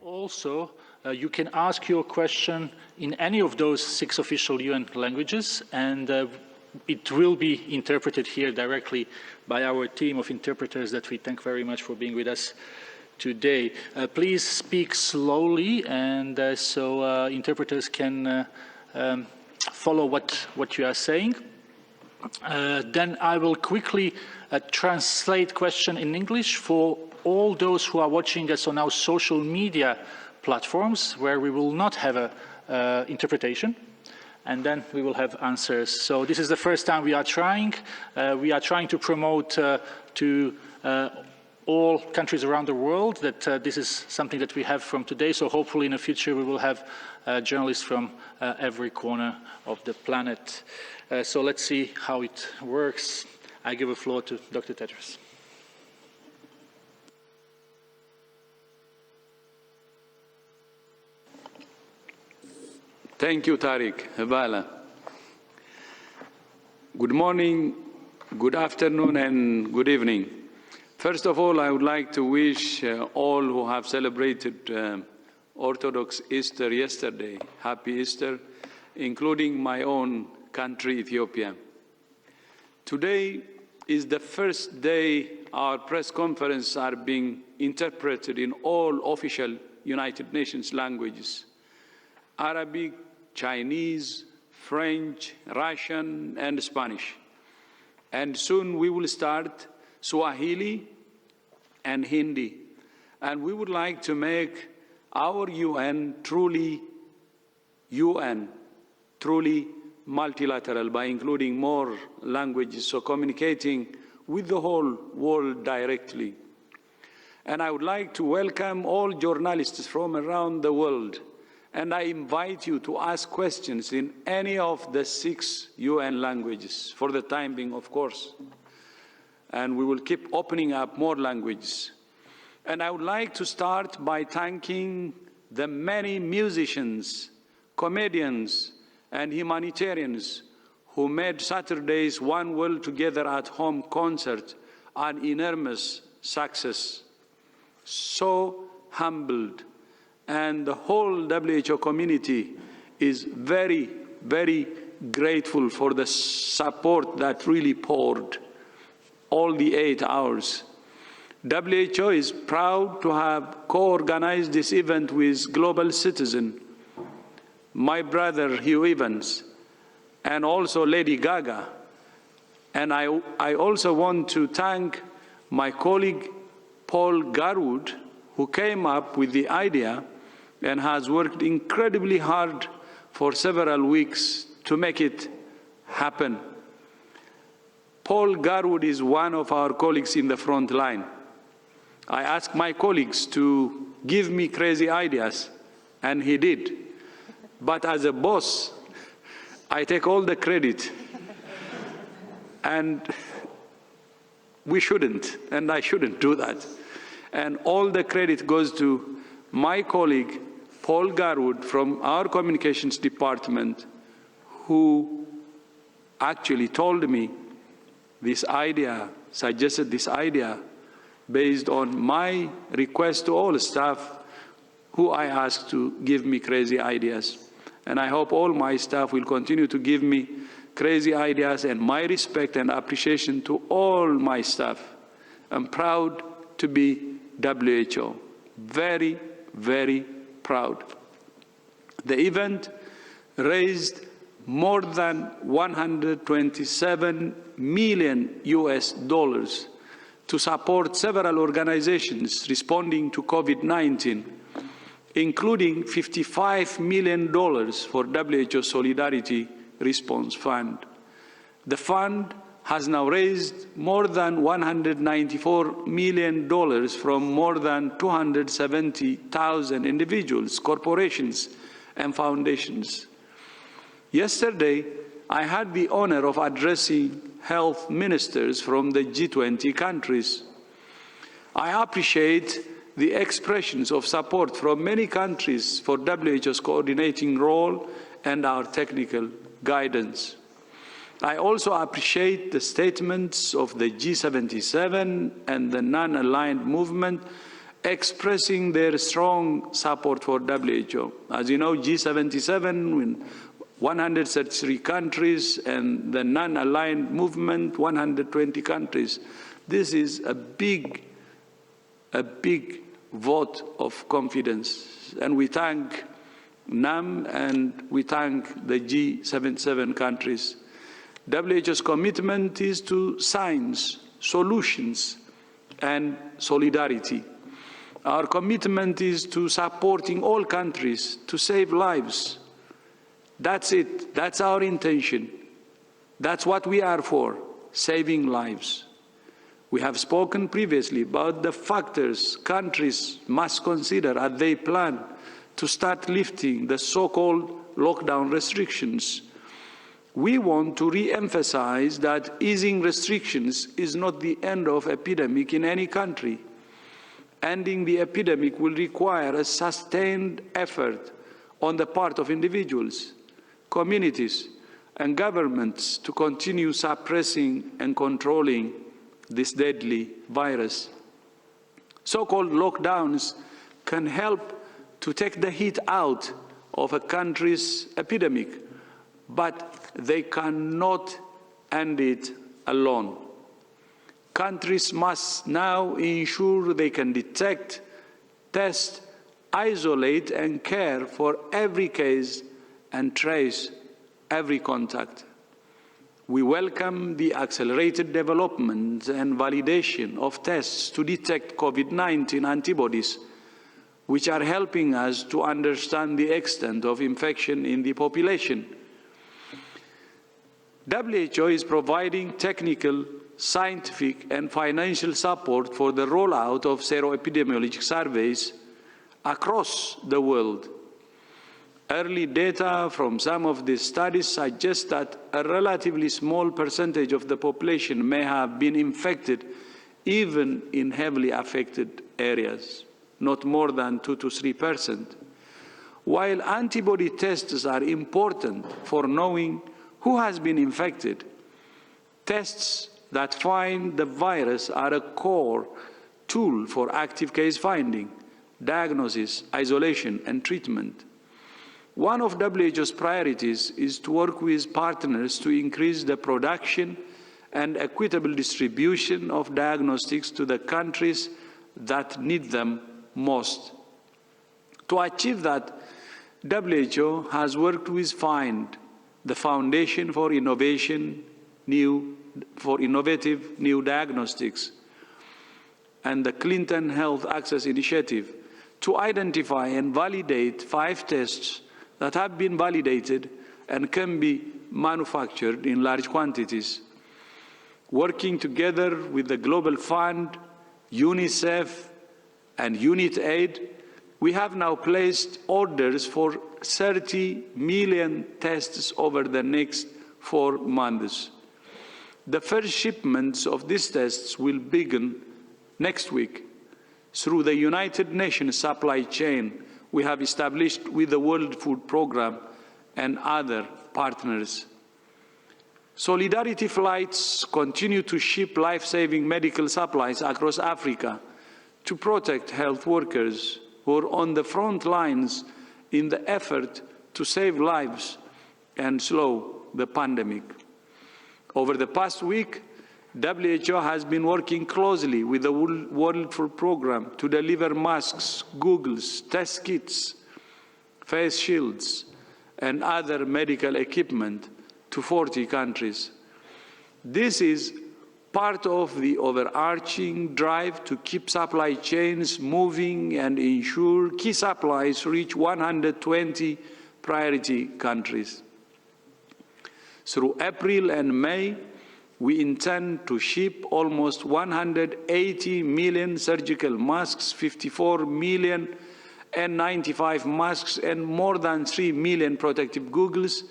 Also, you can ask your question in any of those 6 official UN languages, and it will be interpreted here directly by our team of interpreters that we thank very much for being with us today. Please speak slowly, and so interpreters can follow what you are saying. Then I will quickly translate question in English for all those who are watching us on our social media platforms, where we will not have a interpretation, and then we will have answers. So this is the first time we are trying. We are trying to promote to all countries around the world that this is something that we have from today. So hopefully in the future we will have journalists from every corner of the planet. So let's see how it works. I give the floor to Dr. Tedros. Thank you, Tariq Habala. Good morning, good afternoon, and good evening. First of all, I would like to wish all who have celebrated Orthodox Easter yesterday, Happy Easter, including my own country, Ethiopia. Today is the first day our press conferences are being interpreted in all official United Nations languages: Arabic, Chinese, French, Russian, and Spanish. And soon we will start Swahili and Hindi. And we would like to make our UN truly multilateral by including more languages, so communicating with the whole world directly. And I would like to welcome all journalists from around the world. And I invite you to ask questions in any of the 6 UN languages, for the time being, of course. And we will keep opening up more languages. And I would like to start by thanking the many musicians, comedians, and humanitarians who made Saturday's One World Together at Home concert an enormous success. So humbled. And the whole WHO community is very, very grateful for the support that really poured all the 8 hours. WHO is proud to have co-organized this event with Global Citizen, my brother Hugh Evans, and also Lady Gaga. And I also want to thank my colleague Paul Garwood, who came up with the idea and has worked incredibly hard for several weeks to make it happen. Paul Garwood is one of our colleagues in the front line. I asked my colleagues to give me crazy ideas, and he did. But as a boss, I take all the credit. And we shouldn't, and I shouldn't do that. And all the credit goes to my colleague, Paul Garwood, from our communications department, who actually told me this idea, suggested this idea, based on my request to all staff who I asked to give me crazy ideas. And I hope all my staff will continue to give me crazy ideas, and my respect and appreciation to all my staff. I'm proud to be WHO. Very, very proud. The event raised more than $127 million to support several organizations responding to COVID-19, including $55 million for WHO Solidarity Response Fund. The fund has now raised more than $194 million from more than 270,000 individuals, corporations, and foundations. Yesterday, I had the honor of addressing health ministers from the G20 countries. I appreciate the expressions of support from many countries for WHO's coordinating role and our technical guidance. I also appreciate the statements of the G77 and the non-aligned movement expressing their strong support for WHO. As you know, G77, 133 countries, and the non-aligned movement, 120 countries. This is a big vote of confidence. And we thank NAM and we thank the G77 countries. WHO's commitment is to science, solutions, and solidarity. Our commitment is to supporting all countries to save lives. That's it. That's our intention. That's what we are for, saving lives. We have spoken previously about the factors countries must consider as they plan to start lifting the so-called lockdown restrictions. We want to re-emphasize that easing restrictions is not the end of epidemic in any country. Ending the epidemic will require a sustained effort on the part of individuals, communities, and governments to continue suppressing and controlling this deadly virus. So-called lockdowns can help to take the heat out of a country's epidemic, but they cannot end it alone. Countries must now ensure they can detect, test, isolate, and care for every case and trace every contact. We welcome the accelerated development and validation of tests to detect COVID-19 antibodies, which are helping us to understand the extent of infection in the population. WHO is providing technical, scientific, and financial support for the rollout of seroepidemiologic surveys across the world. Early data from some of these studies suggest that a relatively small percentage of the population may have been infected, even in heavily affected areas, not more than 2 to 3%. While antibody tests are important for knowing who has been infected, tests that find the virus are a core tool for active case finding, diagnosis, isolation, and treatment. One of WHO's priorities is to work with partners to increase the production and equitable distribution of diagnostics to the countries that need them most. To achieve that, WHO has worked with FIND, the Foundation for Innovative New Diagnostics, and the Clinton Health Access Initiative to identify and validate 5 tests that have been validated and can be manufactured in large quantities. Working together with the Global Fund, UNICEF, and UNITAID, we have now placed orders for 30 million tests over the next 4 months. The first shipments of these tests will begin next week through the United Nations supply chain we have established with the World Food Programme and other partners. Solidarity flights continue to ship life-saving medical supplies across Africa to protect health workers who are on the front lines in the effort to save lives and slow the pandemic. Over the past week, WHO has been working closely with the World Food Programme to deliver masks, goggles, test kits, face shields, and other medical equipment to 40 countries. This is part of the overarching drive to keep supply chains moving and ensure key supplies reach 120 priority countries. Through April and May, we intend to ship almost 180 million surgical masks, 54 million N95 masks, and more than 3 million protective goggles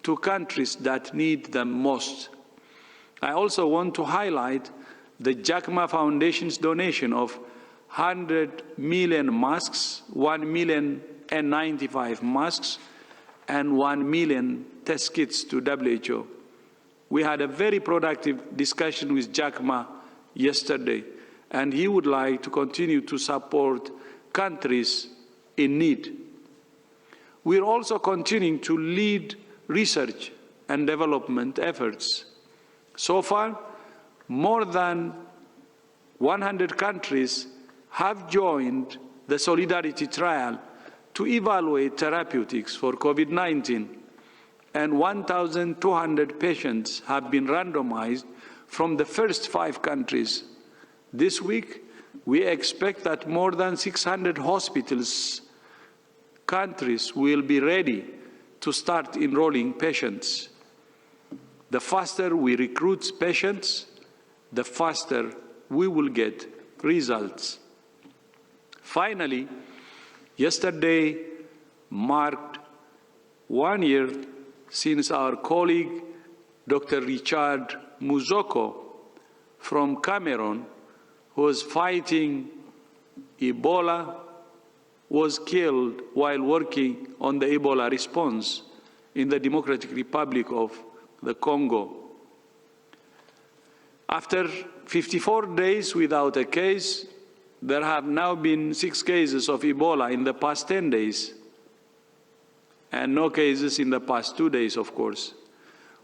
to countries that need them most. I also want to highlight the JACMA Foundation's donation of 100 million masks, 1 million N95 masks, and 1 million test kits to WHO. We had a very productive discussion with JACMA yesterday, and he would like to continue to support countries in need. We're also continuing to lead research and development efforts. So far, more than 100 countries have joined the Solidarity Trial to evaluate therapeutics for COVID-19, and 1,200 patients have been randomized from the first 5 countries. This week, we expect that more than 600 countries will be ready to start enrolling patients. The faster we recruit patients, the faster we will get results. Finally, yesterday marked 1 year since our colleague, Dr. Richard Muzoko from Cameroon, who was fighting Ebola, was killed while working on the Ebola response in the Democratic Republic of the Congo. After 54 days without a case, there have now been 6 cases of Ebola in the past 10 days, and no cases in the past 2 days, of course.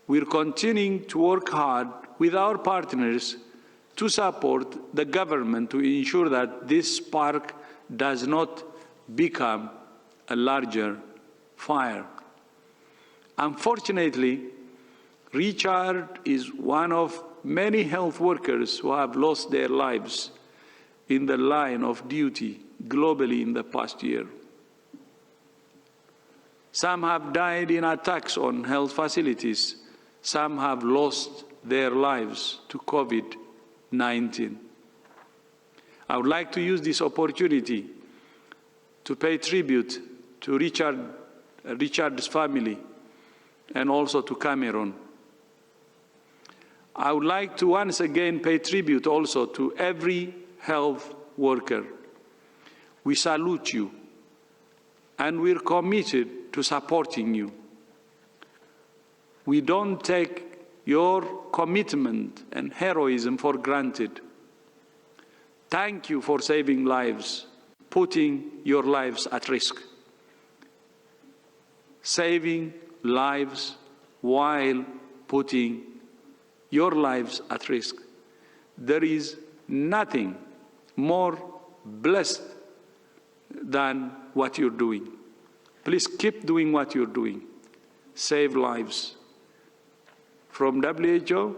We're continuing to work hard with our partners to support the government to ensure that this spark does not become a larger fire. Unfortunately, Richard is one of many health workers who have lost their lives in the line of duty globally in the past year. Some have died in attacks on health facilities. Some have lost their lives to COVID-19. I would like to use this opportunity to pay tribute to Richard's family and also to Cameroon. I would like to once again pay tribute also to every health worker. We salute you, and we're committed to supporting you. We don't take your commitment and heroism for granted. Thank you for saving lives, putting your lives at risk. Saving lives while putting your lives at risk. There is nothing more blessed than what you're doing. Please keep doing what you're doing. Save lives. From WHO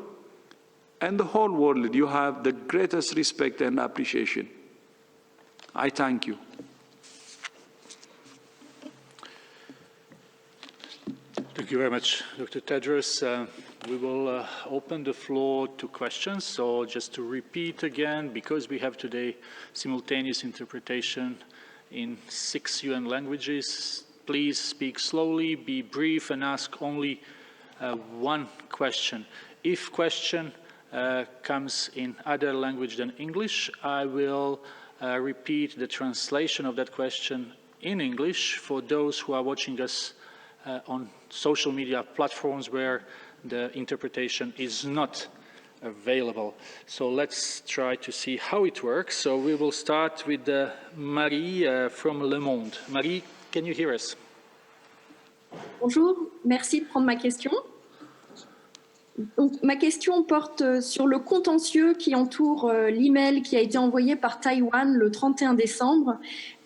and the whole world, you have the greatest respect and appreciation. I thank you. Thank you very much, Dr. Tedros. We will open the floor to questions. So just to repeat again, because we have today simultaneous interpretation in 6 UN languages, please speak slowly, be brief, and ask only one question. If question comes in other language than English, I will repeat the translation of that question in English for those who are watching us on social media platforms where the interpretation is not available. So let's try to see how it works. So we will start with Marie from Le Monde. Marie, can you hear us? Bonjour, merci de prendre ma question. Donc, ma question porte sur le contentieux qui entoure l'email qui a été envoyé par Taïwan le 31 décembre.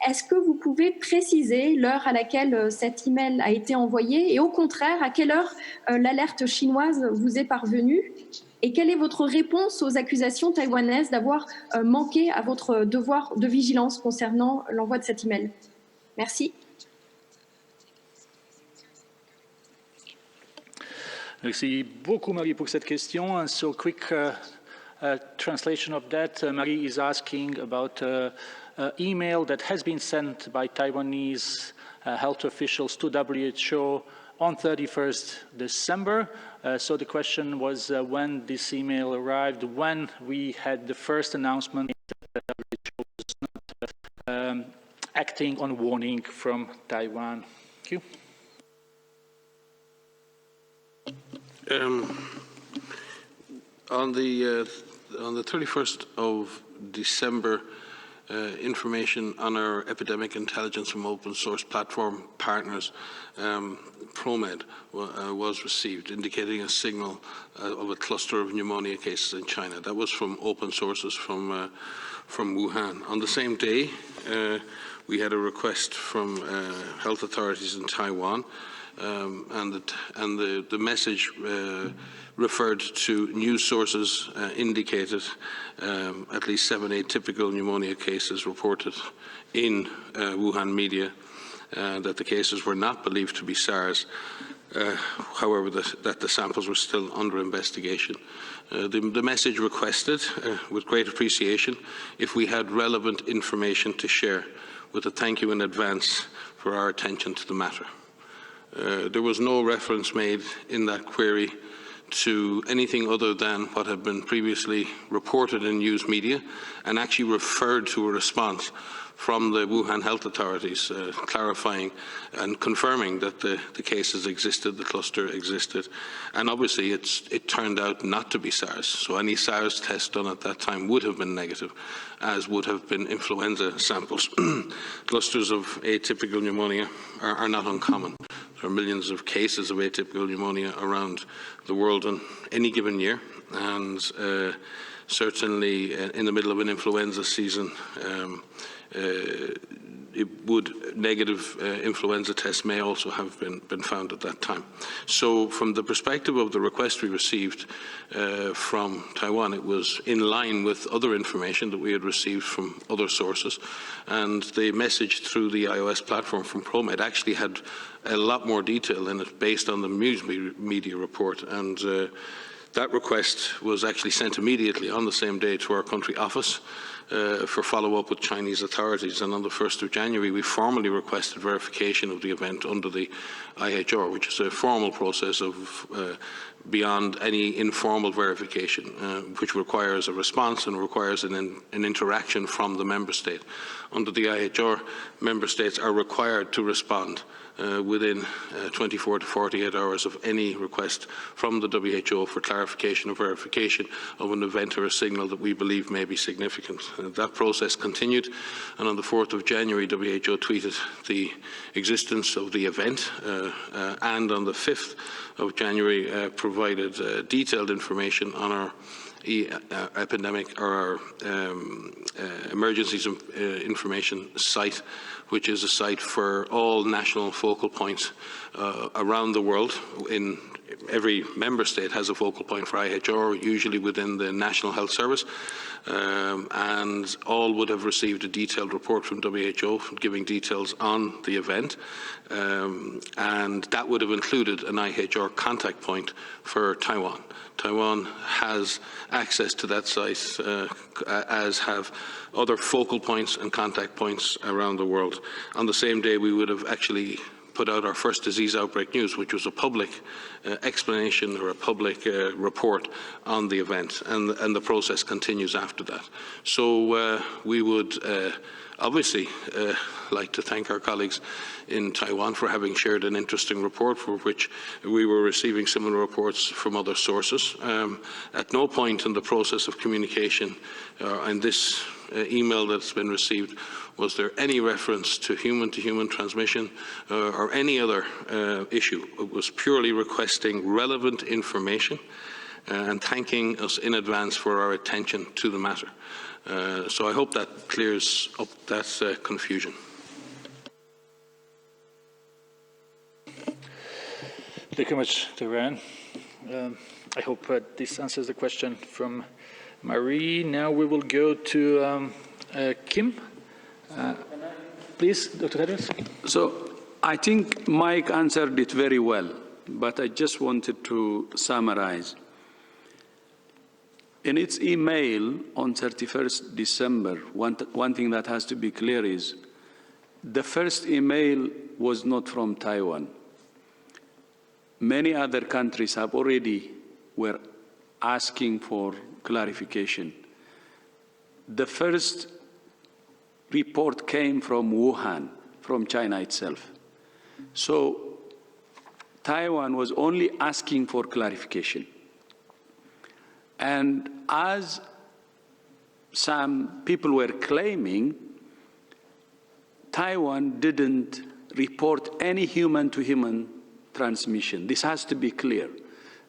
Est-ce que vous pouvez préciser l'heure à laquelle cet email a été envoyé et au contraire, à quelle heure l'alerte chinoise vous est parvenue? Et quelle est votre réponse aux accusations taïwanaises d'avoir manqué à votre devoir de vigilance concernant l'envoi de cet email? Merci. Merci beaucoup, Marie, pour cette question. And so, quick translation of that. Marie is asking about email that has been sent by Taiwanese health officials to WHO on 31st December. So the question was when this email arrived, when we had the first announcement that WHO was not acting on warning from Taiwan. Thank you. On the 31st of December, information on our epidemic intelligence from open source platform partners, ProMed, was received, indicating a signal of a cluster of pneumonia cases in China. That was from open sources from Wuhan. On the same day, we had a request from health authorities in Taiwan, and the message referred to news sources indicated at least 7 atypical pneumonia cases reported in Wuhan media, that the cases were not believed to be SARS, however, that the samples were still under investigation. The message requested, with great appreciation, if we had relevant information to share, with a thank you in advance for our attention to the matter. There was no reference made in that query to anything other than what had been previously reported in news media, and actually referred to a response from the Wuhan health authorities clarifying and confirming that the cases existed, the cluster existed, and obviously it turned out not to be SARS. So any SARS test done at that time would have been negative, as would have been influenza samples. Clusters of atypical pneumonia are not uncommon. There are millions of cases of atypical pneumonia around the world in any given year, and certainly in the middle of an influenza season, negative influenza tests may also have been found at that time. So from the perspective of the request we received from Taiwan, it was in line with other information that we had received from other sources, and the message through the iOS platform from ProMed actually had a lot more detail in it based on the news media report, and that request was actually sent immediately on the same day to our country office for follow-up with Chinese authorities. And on the 1st of January, we formally requested verification of the event under the IHR, which is a formal process of beyond any informal verification, which requires a response and requires an interaction from the member state. Under the IHR, member states are required to respond within 24 to 48 hours of any request from the WHO for clarification or verification of an event or a signal that we believe may be significant. That process continued, and on the 4th of January, WHO tweeted the existence of the event, and on the 5th of January provided detailed information on our epidemic or our emergencies information site, which is a site for all national focal points around the world. In every member state has a focal point for IHR, usually within the National Health Service, and all would have received a detailed report from WHO giving details on the event, and that would have included an IHR contact point for Taiwan. Taiwan has access to that site, as have other focal points and contact points around the world. On the same day, we would have actually put out our first disease outbreak news, which was a public explanation or a public report on the event, and the process continues after that. So we would obviously like to thank our colleagues in Taiwan for having shared an interesting report, for which we were receiving similar reports from other sources. At no point in the process of communication in this email that's been received was there any reference to human-to-human transmission or any other issue. It was purely requesting relevant information and thanking us in advance for our attention to the matter. So I hope that clears up that confusion. Thank you very much, Ryan. I hope this answers the question from Marie. Now we will go to Kim. Please, Dr. Tedros. So I think Mike answered it very well, but I just wanted to summarize. In its email on 31st December, one thing that has to be clear is the first email was not from Taiwan. Many other countries were asking for clarification. The first report came from Wuhan, from China itself. So Taiwan was only asking for clarification. And as some people were claiming Taiwan didn't report any human-to-human transmission. This has to be clear.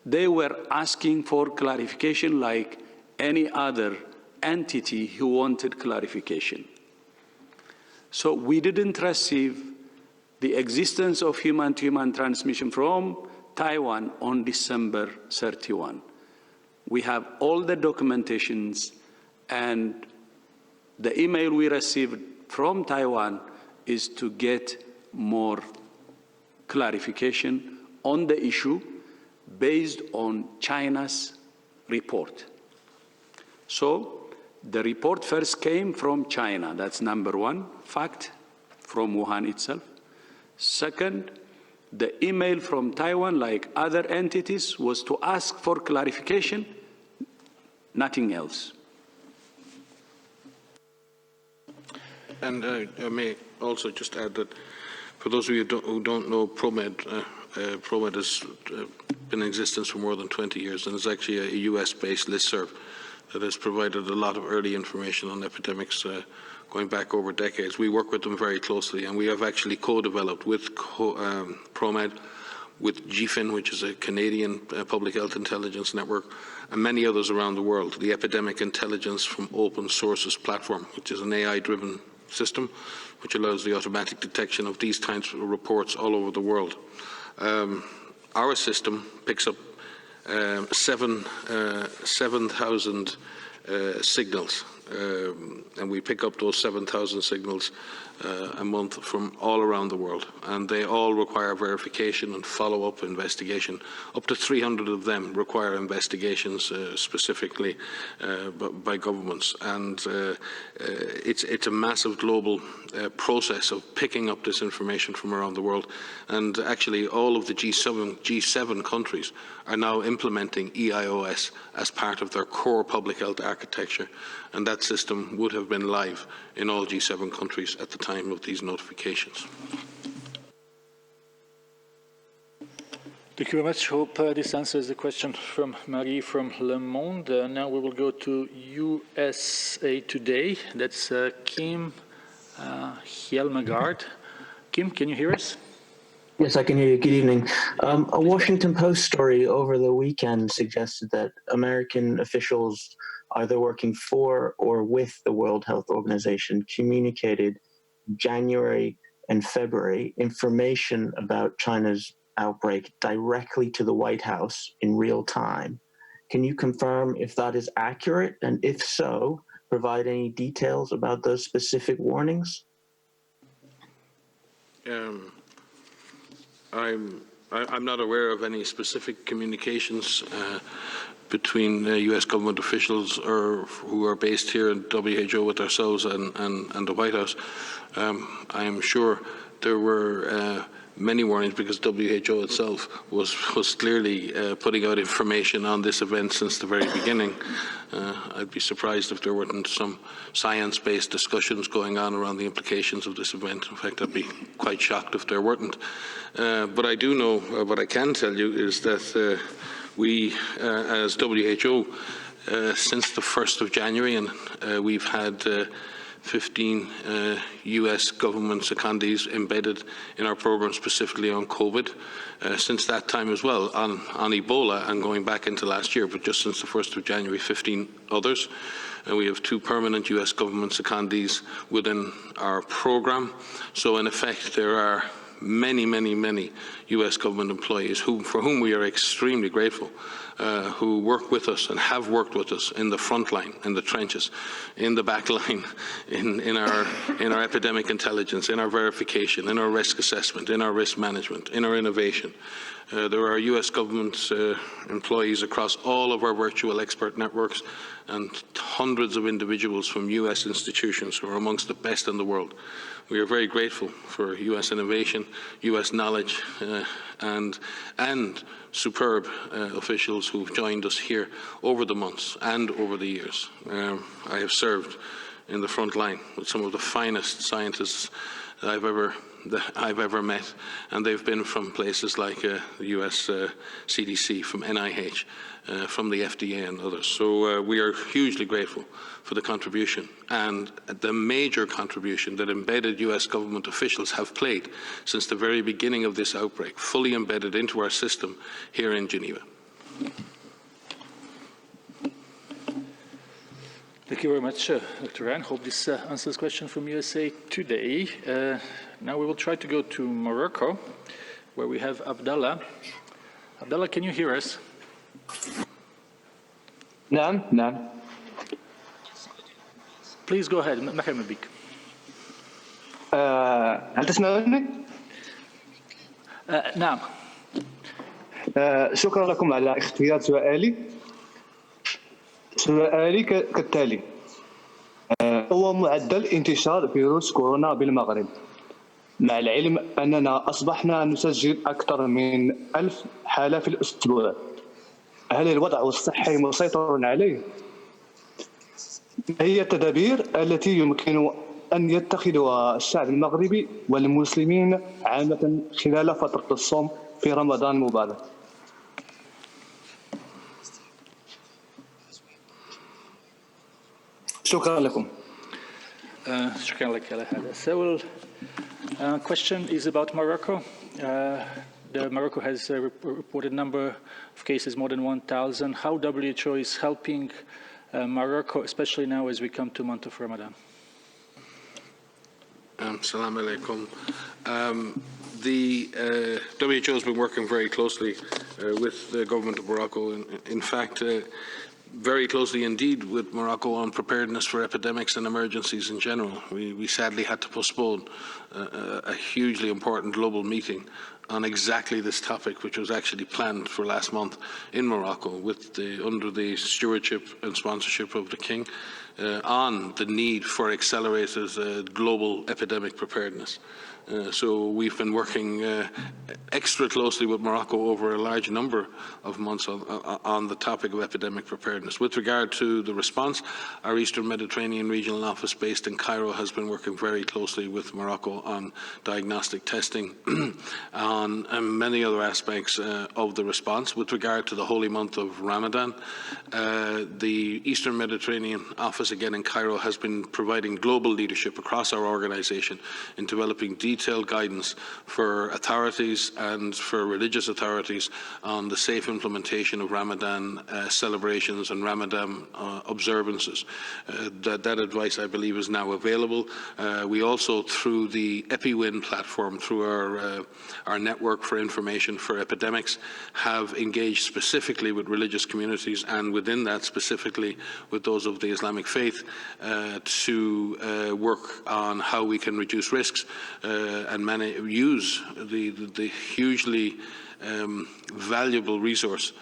They were asking for clarification like any other entity who wanted clarification. So we didn't receive the existence of human-to-human transmission from Taiwan on December 31. We have all the documentations, and the email we received from Taiwan is to get more clarification on the issue based on China's report. So the report first came from China. That's number one fact, from Wuhan itself. Second, the email from Taiwan, like other entities, was to ask for clarification, nothing else. And I may also just add that for those of you who don't know, ProMed has been in existence for more than 20 years, and is actually a US-based listserv that has provided a lot of early information on epidemics going back over decades. We work with them very closely, and we have actually co-developed with ProMed, with GFIN, which is a Canadian public health intelligence network, and many others around the world, the Epidemic Intelligence from Open Sources platform, which is an AI-driven system which allows the automatic detection of these types of reports all over the world. Our system picks up 7,000 signals, and we pick up those 7,000 signals a month from all around the world, and they all require verification and follow-up investigation. Up to 300 of them require investigations specifically by governments, and it's a massive global process of picking up this information from around the world. And actually all of the G7 countries are now implementing EIOS as part of their core public health architecture, and that system would have been live in all G7 countries at the time of these notifications. Thank you very much. Hope this answers the question from Marie from Le Monde. Now we will go to USA Today. That's Kim Hjelmegard. Kim, can you hear us? Yes, I can hear you. Good evening. A Washington Post story over the weekend suggested that American officials, either working for or with the World Health Organization, communicated January and February information about China's outbreak directly to the White House in real time. Can you confirm if that is accurate? And if so, provide any details about those specific warnings? I'm not aware of any specific communications between U.S. government officials or who are based here in WHO with ourselves and the White House. I am sure there were many warnings, because WHO itself was clearly putting out information on this event since the very beginning. I'd be surprised if there weren't some science-based discussions going on around the implications of this event. In fact, I'd be quite shocked if there weren't. But I do know, what I can tell you is that we, as WHO, since the 1st of January, and we've had 15 US government secondees embedded in our program specifically on COVID. Since that time as well, on Ebola, and going back into last year, but just since the 1st of January, 15 others. And we have 2 permanent US government secondees within our program. So in effect, there are many, many, many US government employees for whom we are extremely grateful, who work with us and have worked with us in the front line, in the trenches, in the back line, in our epidemic intelligence, in our verification, in our risk assessment, in our risk management, in our innovation. There are US government employees across all of our virtual expert networks, and hundreds of individuals from US institutions who are amongst the best in the world. We are very grateful for US innovation, US knowledge, and superb officials who've joined us here over the months and over the years. I have served in the front line with some of the finest scientists that I've ever met, and they've been from places like the US CDC, from NIH, from the FDA and others. So we are hugely grateful for the contribution and the major contribution that embedded US government officials have played since the very beginning of this outbreak, fully embedded into our system here in Geneva. Thank you very much, Dr. Ryan. Hope this answers question from USA Today. Now we will try to go to Morocco, where we have Abdallah. Abdallah, can you hear us? نعم نعم. Please go ahead. مرحبا بك. هل تسمعوني؟ نعم. شكرا لكم على اختيار سؤالي. سؤالي كالتالي: هو معدل انتشار فيروس كورونا بالمغرب، مع العلم أننا أصبحنا نسجل أكثر من 1000 حالة في الأسبوع. هل الوضع الصحي مسيطر عليه؟ ما هي التدابير التي يمكن أن يتخذها الشعب المغربي والمسلمين عامة خلال فترة الصوم في رمضان المبارك؟ شكرا لكم. شكرا لك على هذا. So, question is about Morocco. Morocco has a reported number of cases, more than 1,000. How WHO is helping Morocco, especially now as we come to the month of Ramadan? Assalamu alaikum. The WHO has been working very closely with the government of Morocco. In fact, very closely indeed with Morocco on preparedness for epidemics and emergencies in general. We sadly had to postpone a hugely important global meeting on exactly this topic, which was actually planned for last month in Morocco under the stewardship and sponsorship of the King on the need for accelerated global epidemic preparedness. So we've been working extra closely with Morocco over a large number of months on the topic of epidemic preparedness. With regard to the response, our Eastern Mediterranean Regional Office based in Cairo has been working very closely with Morocco on diagnostic testing, on many other aspects of the response. With regard to the holy month of Ramadan, the Eastern Mediterranean Office, again in Cairo, has been providing global leadership across our organization in developing detailed guidance for authorities and for religious authorities on the safe implementation of Ramadan celebrations and Ramadan observances. That advice, I believe, is now available. We also, through the EpiWin platform, through our network for information for epidemics, have engaged specifically with religious communities, and within that specifically with those of the Islamic faith, to work on how we can reduce risks and use the hugely valuable resource